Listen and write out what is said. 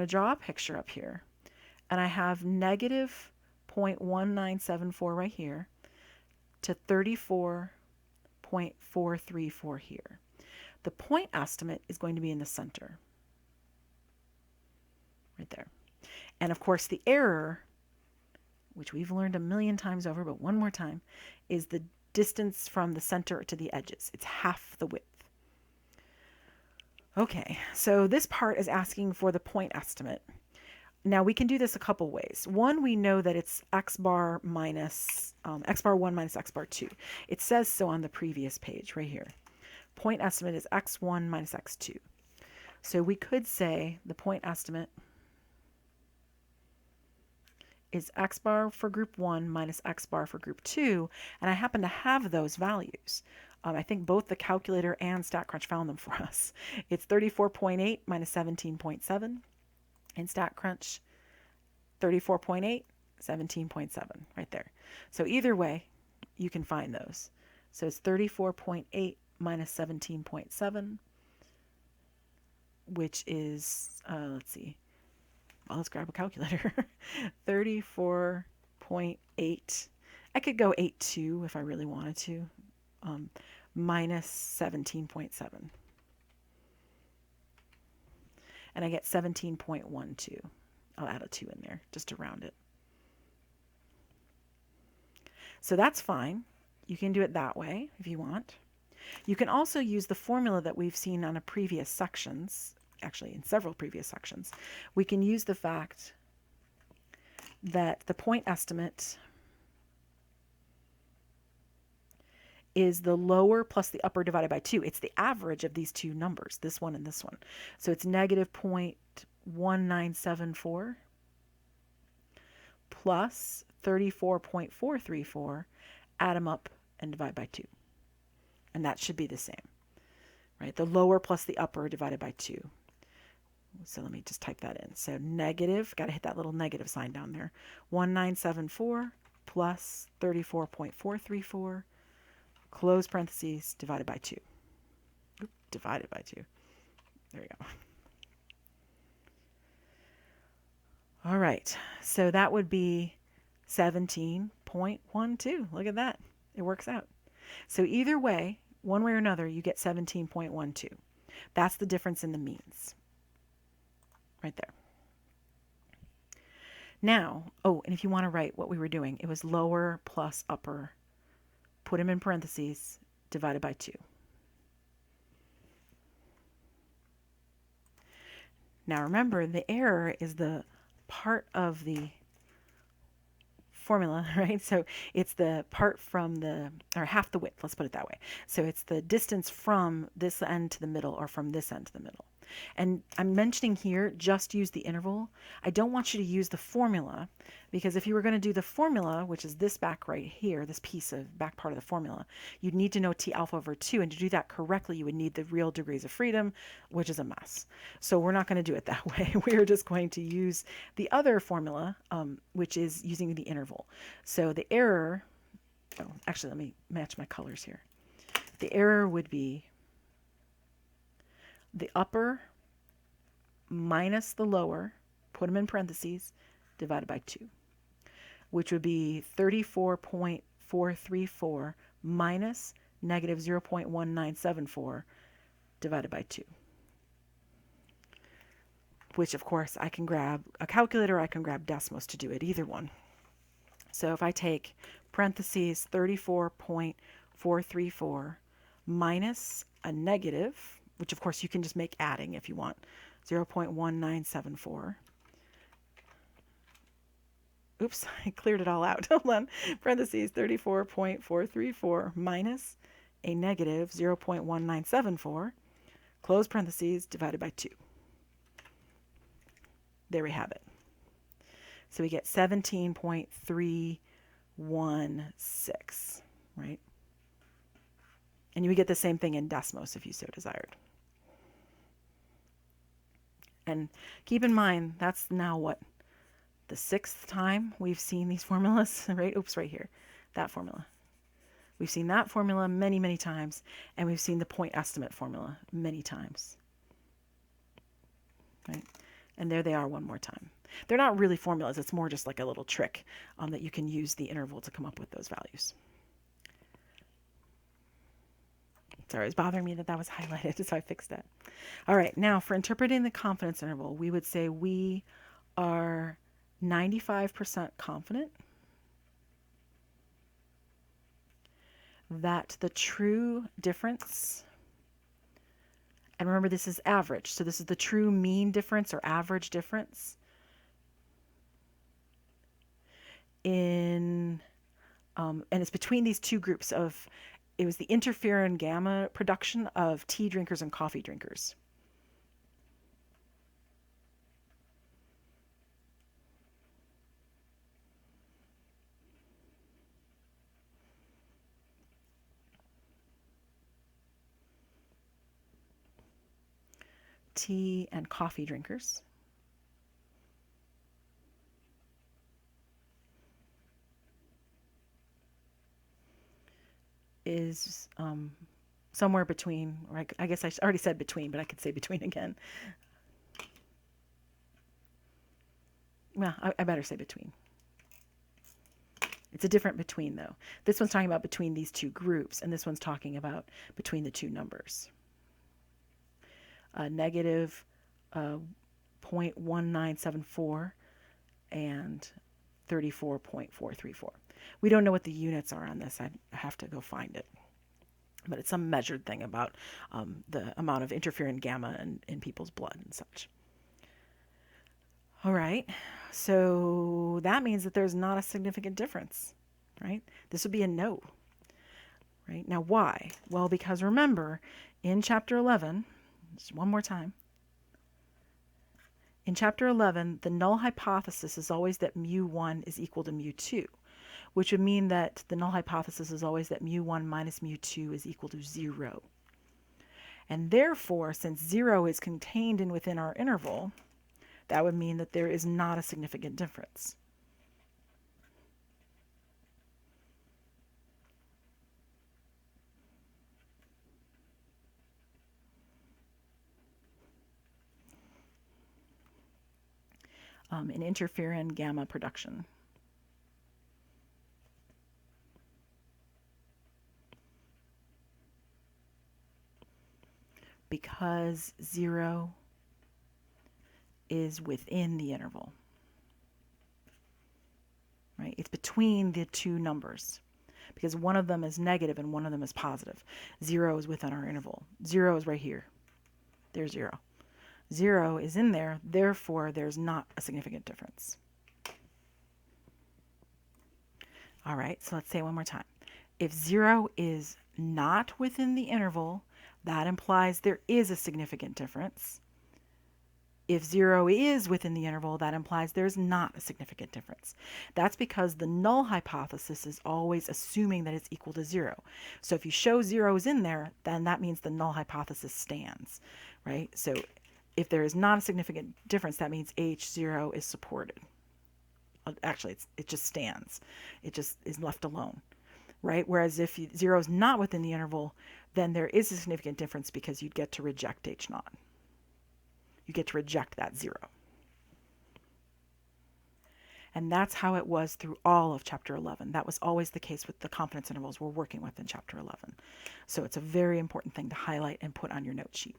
to draw a picture up here, and I have negative 0.1974 right here to 34.434 here. The point estimate is going to be in the center, right there. And of course, the error, which we've learned a million times over, but one more time, is the distance from the center to the edges. It's half the width. Okay, so this part is asking for the point estimate. Now we can do this a couple ways. One, we know that it's x bar minus x bar 1 minus x bar 2. It says so on the previous page right here. Point estimate is x1 minus x2. So we could say the point estimate is x bar for group 1 minus x bar for group 2, and I happen to have those values. I think both the calculator and StatCrunch found them for us. It's 34.8 minus 17.7. In StatCrunch, 34.8, 17.7, right there. So either way, you can find those. So it's 34.8 minus 17.7, which is, let's see, well, let's grab a calculator. 34.8. I could go 8.2 if I really wanted to, minus 17.7. And I get 17.12. I'll add a 2 in there just to round it. So that's fine. You can do it that way if you want. You can also use the formula that we've seen on a previous sections, actually in several previous sections. We can use the fact that the point estimate is the lower plus the upper divided by 2. It's the average of these two numbers, this one and this one. So it's negative 0.1974 plus 34.434, add them up and divide by 2. And that should be the same, right? The lower plus the upper divided by 2. So let me just type that in. So negative, got to hit that little negative sign down there. 1974 plus 34.434, close parentheses, divided by 2. Oop, divided by 2. There you go. All right, so that would be 17.12. Look at that. It works out. So either way, one way or another, you get 17.12. That's the difference in the means. Right there. Now, oh, and if you want to write what we were doing, it was lower plus upper. Put them in parentheses, divided by 2. Now remember, the error is the part of the formula, right? So it's the part from the, or half the width, let's put it that way. So it's the distance from this end to the middle or from this end to the middle. And I'm mentioning here, just use the interval. I don't want you to use the formula, because if you were going to do the formula, which is this back right here, this piece of back part of the formula, you'd need to know T alpha over 2. And to do that correctly, you would need the real degrees of freedom, which is a mess. So we're not going to do it that way. We're just going to use the other formula, which is using the interval. So the error, oh, actually, let me match my colors here. The error would be the upper minus the lower, put them in parentheses, divided by 2, which would be 34.434 minus negative 0.1974 divided by 2, which of course I can grab a calculator, I can grab Desmos to do it, either one. So if I take parentheses 34.434 minus a negative, which of course you can just make adding if you want, 0.1974. Oops, I cleared it all out. Hold on. Parentheses 34.434 minus a negative 0.1974, close parentheses, divided by 2. There we have it. So we get 17.316, right? And you would get the same thing in Desmos if you so desired. And keep in mind, that's now what? The 6th time we've seen these formulas, right? Oops, right here, that formula. We've seen that formula many, many times, and we've seen the point estimate formula many times, right? And there they are one more time. They're not really formulas. It's more just like a little trick that you can use the interval to come up with those values. Sorry, it was bothering me that that was highlighted, so I fixed that. All right, now for interpreting the confidence interval, we would say we are 95% confident that the true difference, and remember this is average, so this is the true mean difference or average difference in, and it's between these two groups of, it was the interferon gamma production of tea drinkers and coffee drinkers. Tea and coffee drinkers. Is somewhere between, or I guess I already said between, but I could say between again. Well, I better say between. It's a different between, though. This one's talking about between these two groups, and this one's talking about between the two numbers. Negative 0.1974 and 34.434. We don't know what the units are on this. I have to go find it. But it's some measured thing about the amount of interferon gamma in people's blood and such. All right, so that means that there's not a significant difference, right? This would be a no, right? Now, why? Well, because remember, in Chapter 11, just one more time, in Chapter 11, the null hypothesis is always that mu1 is equal to mu2, which would mean that the null hypothesis is always that mu1 minus mu2 is equal to 0. And therefore, since 0 is contained within our interval, that would mean that there is not a significant difference. In interferon gamma production. Because 0 is within the interval, right? It's between the two numbers because one of them is negative and one of them is positive. 0 is within our interval. 0 is right here. There's 0. 0 is in there, therefore there's not a significant difference. All right, so let's say it one more time. If 0 is not within the interval, that implies there is a significant difference. If 0 is within the interval, that implies there's not a significant difference. That's because the null hypothesis is always assuming that it's equal to 0. So if you show 0 is in there, then that means the null hypothesis stands, right? So if there is not a significant difference, that means H0 is supported. Actually, it just stands. It just is left alone, right? Whereas if 0 is not within the interval, then there is a significant difference because you'd get to reject H0. You get to reject that 0. And that's how it was through all of Chapter 11. That was always the case with the confidence intervals we're working with in Chapter 11. So it's a very important thing to highlight and put on your note sheet.